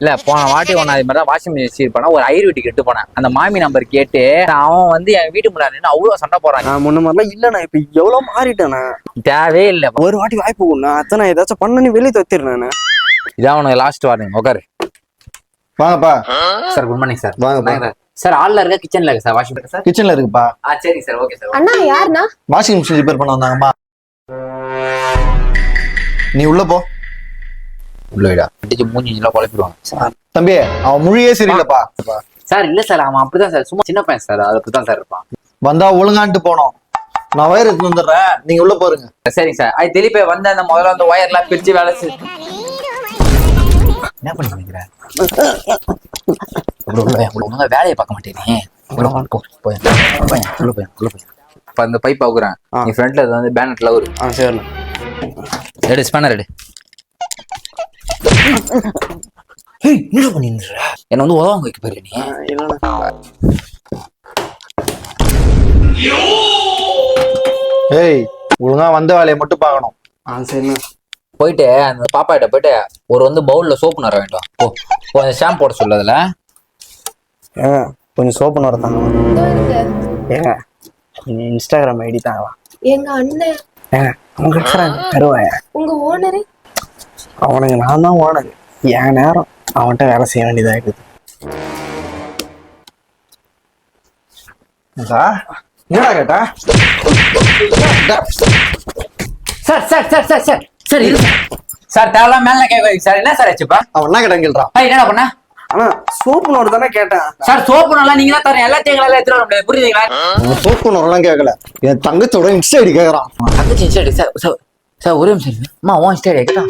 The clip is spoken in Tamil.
இல்ல போன வாட்டி ஒன்னு அது மாதிரி வாஷிங் மிஷின் சீர் பண்ணா ஒரு ஐயர் வீட்டுக்கு எட்டு போனேன். அந்த மாமி நம்பர் கேட்டு அவன் வந்து என் வீட்டு முன்னாடி அவ்வளவு சண்டை போறான். நான் முன்ன மாதிரிலாம் இல்லண்ணா, இப்ப எவ்வளவு மாறிட்டேண்ணா. தேவையே இல்ல. ஒரு வாட்டி வாய்ப்பு கொடுண்ணா, அத்தனை ஏதாச்சும் பண்ணி வெளியே தத்திடுறேன். இதான் உனக்கு லாஸ்ட் வார்னிங். உட்காரு. வாங்கப்பா. Sir good morning sir. வாங்கப்பா. சார் ஹால்ல இருக்க கிச்சன்ல இருக்கு சார். வாஷிங் சார் கிச்சன்ல இருக்குப்பா. சரி சார். Okay sir. அண்ணா யாருண்ணா? வாஷிங் மிஷின் ரிப்பேர் பண்ண வந்தாங்கம்மா. நீ உள்ள போ. உள்ள விடா. அடிச்சு மூஞ்சிலாம் குழப்பிடுவாங்க. தம்பி அவன் மொழியே சரியில்லப்பா. சார் இல்ல சார், அவன் அப்படிதான் சார், சும்மா சின்ன பையன் சார், அது அப்படிதான் சார் இருப்பான். வந்தா ஒழுங்கான்ட்டு போனோம். நான் வயர் எடுத்து வந்துடுறேன், நீங்க உள்ள போறீங்க. சரிங்க சார். அது தெளிப்பே வந்து அந்த முதல்ல அந்த ஒயர் எல்லாம் பிரிச்சு வேலை செய்ய என்ன பண்ணி நினைக்கிறேன். ஒழுங்கா வேலையை பார்க்க மாட்டேனே. இப்ப அந்த பைப் ஆகுறேன். நீ ஃப்ரண்ட்ல வந்து பேனட்ல வரும். சரி எடு ஸ்பேனர் எடு. என்ன பண்ணிடுற என்ன வந்து உதவாங்க வைக்க போயிரு நீ. ஏய் ஒழுங்கா வந்த வேலையை மட்டும் பார்க்கணும். சரிண்ணா. போயிட்டு அந்த பாப்பா கிட்ட போயிட்டு ஒரு வந்து பவுல்ல சோப்பு நர வேண்டும். கொஞ்சம் ஷாம்பு போட சொல்லு. அதுல ஏங்க கொஞ்சம் சோப்பு வரத்தாங்க. ஏங்க இன்ஸ்டாகிராம் ஐடி தாங்களா? எங்க அண்ணன். ஏங்க அவங்க இருக்கிறாங்க கருவாய. உங்க ஓனரு? அவனுக்கு நான் தான் ஓனர். என் நேரம் அவன்கிட்ட வேலை செய்ய வேண்டியதா இருக்குது. என்னடா கேட்டா? Sir sir sir sir sir sir இரு சார். தேவலாம் மேல கேட்க சார். என்ன சார் ஆச்சுப்பா? அவன் என்ன கேட்டான் கேள்றான். என்னடா பண்ண? ஆனா சோப்பு நோடு தானே கேட்டேன். சார் சோப்பு நல்லா நீங்க தான் தரேன். எல்லாத்தையும் எங்களால எடுத்துட்டு வர முடியாது. புரியுதுங்களா? சோப்பு நோரெல்லாம் கேட்கல, என் தங்கச்சோட இன்ஸ்டா ஐடி கேட்கறான். தங்கச்சி இன்ஸ்டா ஐடி. சார் சார் ஒரே நிமிஷம். அம்மா உன் இன்ஸ்டா ஐடி கேட்டா